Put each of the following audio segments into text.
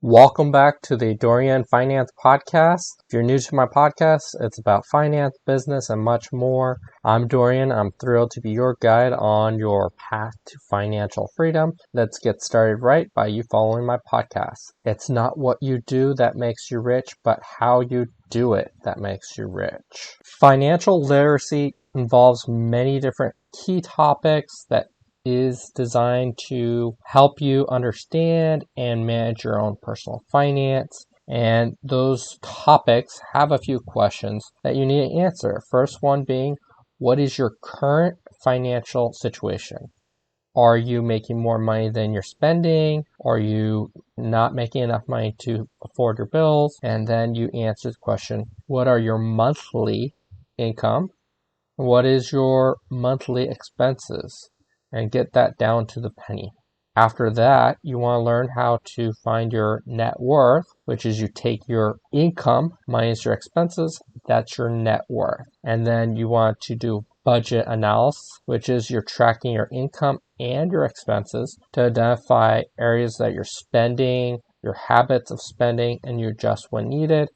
Welcome back to the Dorian Finance Podcast. If you're new to my podcast, it's about finance, business, and much more. I'm Dorian. I'm thrilled to be your guide on your path to financial freedom. Let's get started right by you following my podcast. It's not what you do that makes you rich, but how you do it that makes you rich. Financial literacy involves many different key topics that is designed to help you understand and manage your own personal finance. And those topics have a few questions that you need to answer. First one being, what is your current financial situation? Are you making more money than you're spending? Are you not making enough money to afford your bills? And then you answer the question, what are your monthly income? What is your monthly expenses? And get that down to the penny. After that, you want to learn how to find your net worth, which is you take your income minus your expenses, that's your net worth. And then you want to do budget analysis, which is you're tracking your income and your expenses to identify areas that you're spending, your habits of spending, and you adjust when needed.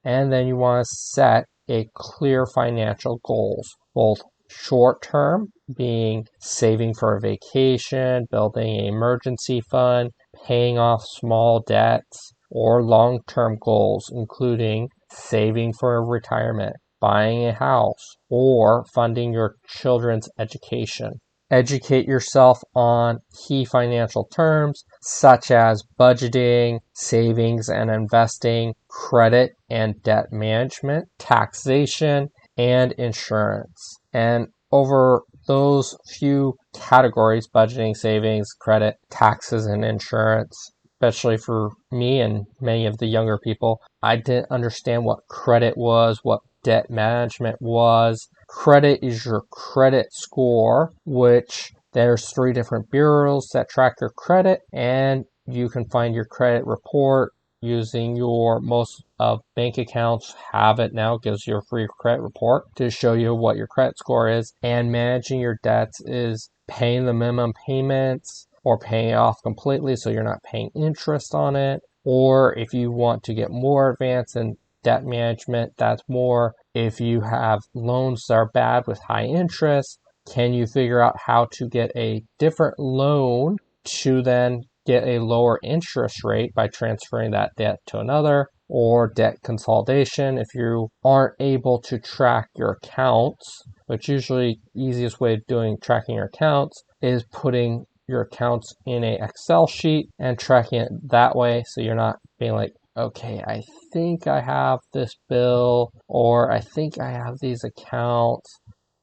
And then you want to set a clear financial goals, both short term, being saving for a vacation, building an emergency fund, paying off small debts, or long-term goals, including saving for retirement, buying a house, or funding your children's education. Educate yourself on key financial terms such as budgeting, savings and investing, credit and debt management, taxation, and insurance. And over those few categories, budgeting, savings, credit, taxes, and insurance, especially for me and many of the younger people, I didn't understand what credit was, what debt management was. Credit is your credit score, which there's 3 different bureaus that track your credit, and you can find your credit report using most of bank accounts have it now. It gives you a free credit report to show you what your credit score is. And managing your debts is paying the minimum payments or paying it off completely so you're not paying interest on it. Or if you want to get more advanced in debt management, that's more if you have loans that are bad with high interest, can you figure out how to get a different loan to then get a lower interest rate by transferring that debt to another, or debt consolidation if you aren't able to track your accounts, which usually easiest way of tracking your accounts is putting your accounts in a Excel sheet and tracking it that way so you're not being like, okay, I think I have this bill or I think I have these accounts.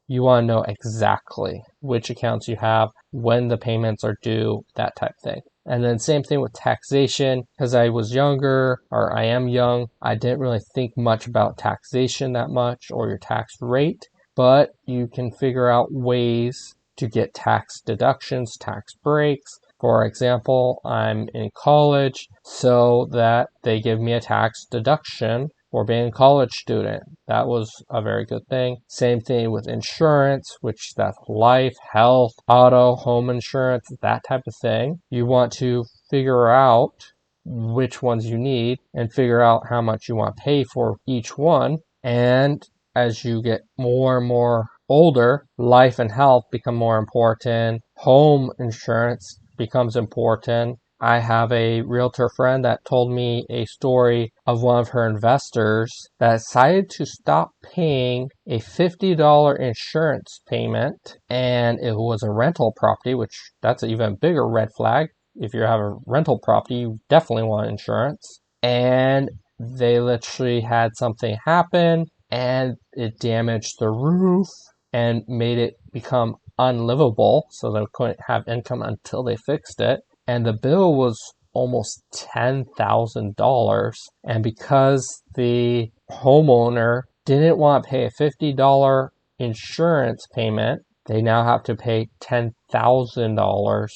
You want to know exactly which accounts you have, when the payments are due, that type of thing. And then same thing with taxation. Because I was younger, or I am young, I didn't really think much about taxation that much or your tax rate. But you can figure out ways to get tax deductions, tax breaks. For example, I'm in college, so that they give me a tax deduction for being a college student. That was a very good thing. Same thing with insurance, which that's life, health, auto, home insurance, that type of thing. You want to figure out which ones you need and figure out how much you want to pay for each one. And as you get more and more older, life and health become more important. Home insurance becomes important. I have a realtor friend that told me a story of one of her investors that decided to stop paying a $50 insurance payment, and it was a rental property, which that's an even bigger red flag. If you have a rental property, you definitely want insurance. And they literally had something happen and it damaged the roof and made it become unlivable, so they couldn't have income until they fixed it. And the bill was almost $10,000. And because the homeowner didn't want to pay a $50 insurance payment, they now have to pay $10,000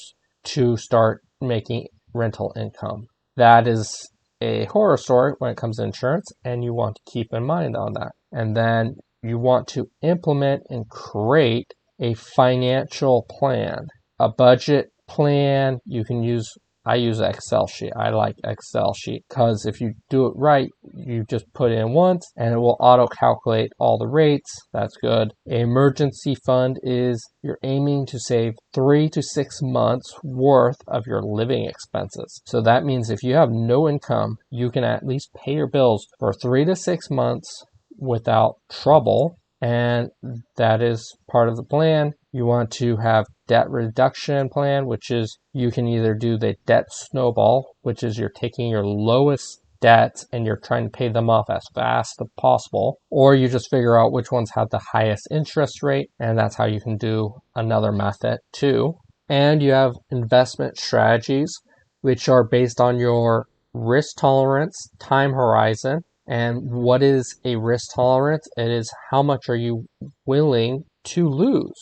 to start making rental income. That is a horror story when it comes to insurance, and you want to keep in mind on that. And then you want to implement and create a financial plan, a budget plan. You can use I use an Excel sheet. I like Excel sheet because if you do it right, you just put it in once and it will auto calculate all the rates. That's good. An emergency fund is you're aiming to save 3 to 6 months worth of your living expenses. So that means if you have no income, you can at least pay your bills for 3 to 6 months without trouble. And that is part of the plan. You want to have debt reduction plan, which is you can either do the debt snowball, which is you're taking your lowest debts and you're trying to pay them off as fast as possible, or you just figure out which ones have the highest interest rate, and that's how you can do another method too. And you have investment strategies, which are based on your risk tolerance, time horizon. And what is a risk tolerance? It is how much are you willing to lose?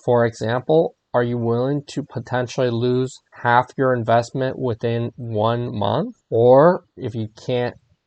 For example, are you willing to potentially lose half your investment within 1 month? Or if you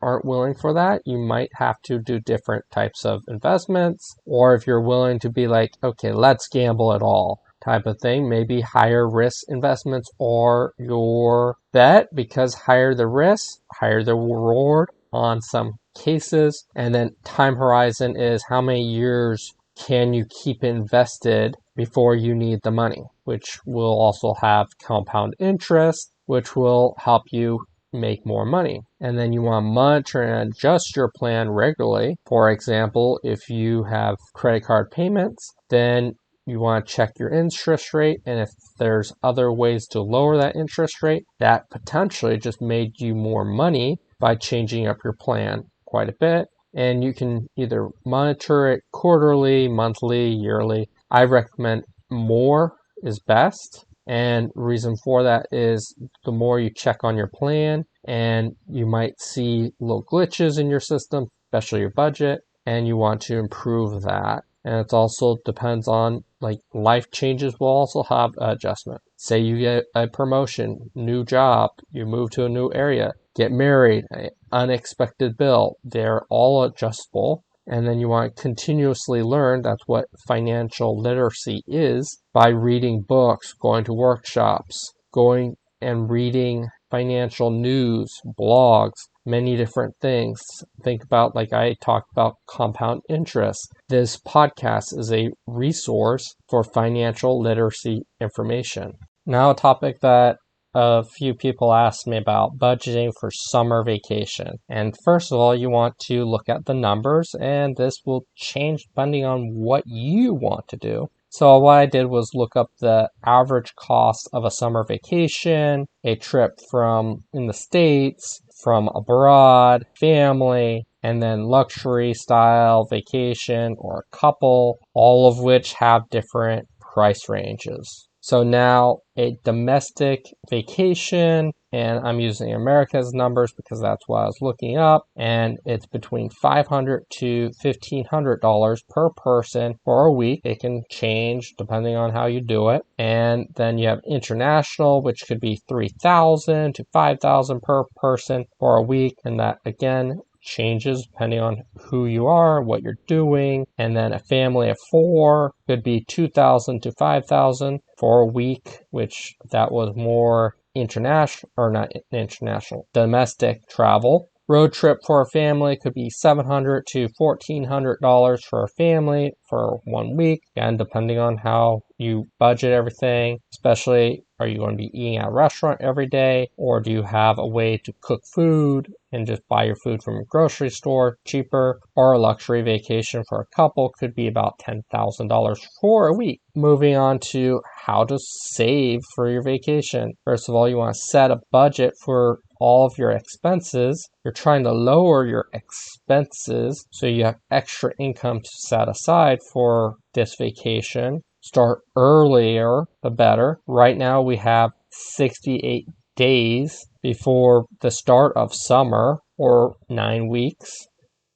aren't willing for that, you might have to do different types of investments. Or if you're willing to be like, okay, let's gamble it all type of thing, maybe higher risk investments or your bet, because higher the risk, higher the reward on some cases. And then time horizon is how many years can you keep invested before you need the money, which will also have compound interest, which will help you make more money. And then you want to monitor and adjust your plan regularly. For example, if you have credit card payments, then you want to check your interest rate, and if there's other ways to lower that interest rate, that potentially just made you more money by changing up your plan quite a bit. And you can either monitor it quarterly, monthly, yearly. I recommend more is best. And reason for that is the more you check on your plan, and you might see little glitches in your system, especially your budget, and you want to improve that. And it also depends on, like, life changes will also have adjustment. Say you get a promotion, new job, you move to a new area, get married, an unexpected bill. They're all adjustable. And then you want to continuously learn. That's what financial literacy is, by reading books, going to workshops, going and reading financial news, blogs, many different things. Think about, like I talked about, compound interest. This podcast is a resource for financial literacy information. Now, a topic that a few people asked me about: budgeting for summer vacation. And first of all, you want to look at the numbers, and this will change depending on what you want to do. So what I did was look up the average cost of a summer vacation, a trip from in the States, from abroad, family, and then luxury style vacation or a couple, all of which have different price ranges. So now a domestic vacation, and I'm using America's numbers because that's what I was looking up, and it's between $500 to $1,500 per person for a week. It can change depending on how you do it. And then you have international, which could be $3,000 to $5,000 per person for a week, and that again changes depending on who you are, what you're doing. And then a family of 4 could be $2,000 to $5,000 for a week, which that was more international, or not international, domestic travel. Road trip for a family could be $700 to $1,400 for a family for 1 week. Again, depending on how you budget everything, especially, are you going to be eating at a restaurant every day, or do you have a way to cook food and just buy your food from a grocery store cheaper? Or a luxury vacation for a couple could be about $10,000 for a week. Moving on to how to save for your vacation. First of all, you want to set a budget for all of your expenses. You're trying to lower your expenses so you have extra income to set aside for this vacation. Start earlier, the better. Right now we have 68 days before the start of summer, or 9 weeks.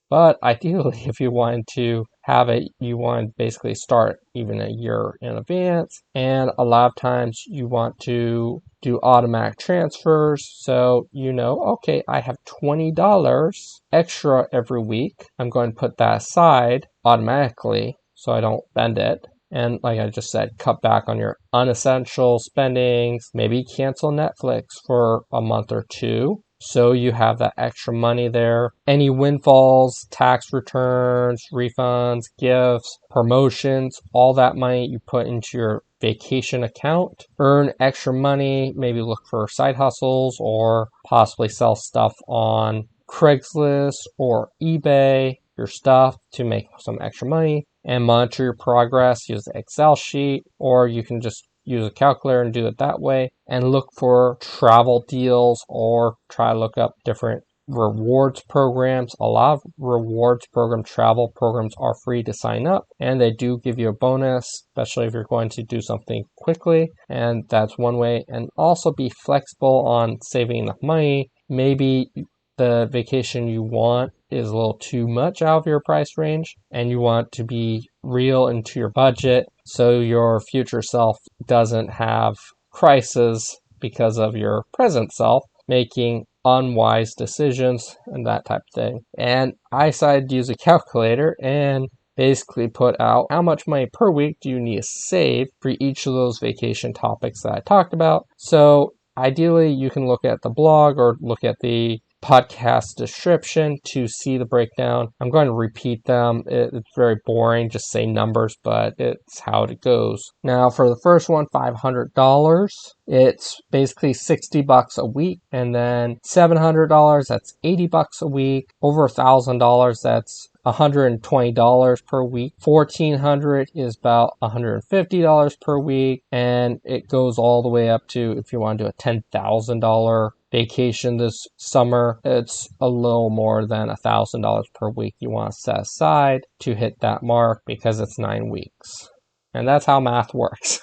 But ideally, if you wanted to have it, you want to basically start even a year in advance. And a lot of times you want to do automatic transfers. So okay, I have $20 extra every week. I'm going to put that aside automatically so I don't spend it. And like I just said, cut back on your unessential spendings, maybe cancel Netflix for a month or two, so you have that extra money there. Any windfalls, tax returns, refunds, gifts, promotions, all that money you put into your vacation account. Earn extra money, maybe look for side hustles or possibly sell stuff on Craigslist or eBay, your stuff, to make some extra money, and monitor your progress. Use the Excel sheet, or you can just use a calculator and do it that way, and look for travel deals or try to look up different rewards programs. A lot of rewards program, travel programs are free to sign up, and they do give you a bonus, especially if you're going to do something quickly, and that's one way. And also be flexible on saving enough money. Maybe the vacation you want is a little too much out of your price range, and you want to be real into your budget so your future self doesn't have crisis because of your present self making unwise decisions and that type of thing. And I decided to use a calculator and basically put out how much money per week do you need to save for each of those vacation topics that I talked about. So ideally, you can look at the blog or look at the podcast description to see the breakdown. I'm going to repeat them. It's very boring, just say numbers, but it's how it goes. Now, for the first one, $500, it's basically $60 a week, and then $700, that's $80 a week. Over $1,000, that's $120 per week. $1,400 is about $150 per week, and it goes all the way up to, if you want to do a $10,000 vacation this summer, it's a little more than $1,000 per week you want to set aside to hit that mark, because it's 9 weeks. And that's how math works.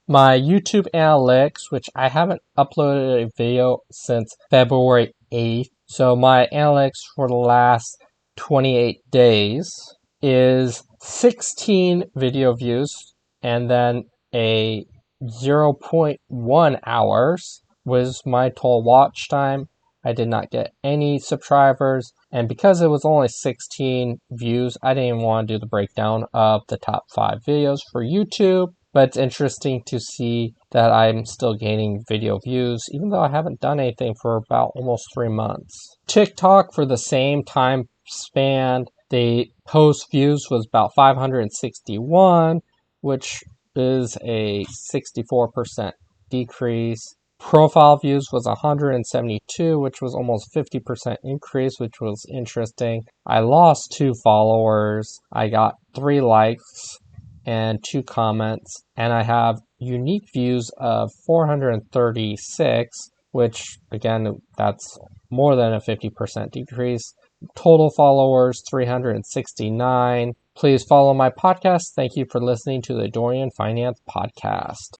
My YouTube analytics, which I haven't uploaded a video since February 8th. So my analytics for the last 28 days is 16 video views, and then a 0.1 hours was my total watch time. I did not get any subscribers, and because it was only 16 views, I didn't even want to do the breakdown of the top 5 videos for YouTube. But it's interesting to see that I'm still gaining video views, even though I haven't done anything for about almost 3 months. TikTok, for the same time span, the post views was about 561, which is a 64% decrease. Profile views was 172, which was almost 50% increase, which was interesting. I lost 2 followers. I got 3 likes and 2 comments, and I have unique views of 436, which again, that's more than a 50% decrease. Total followers 369. Please follow my podcast. Thank you for listening to the Dorian Finance Podcast.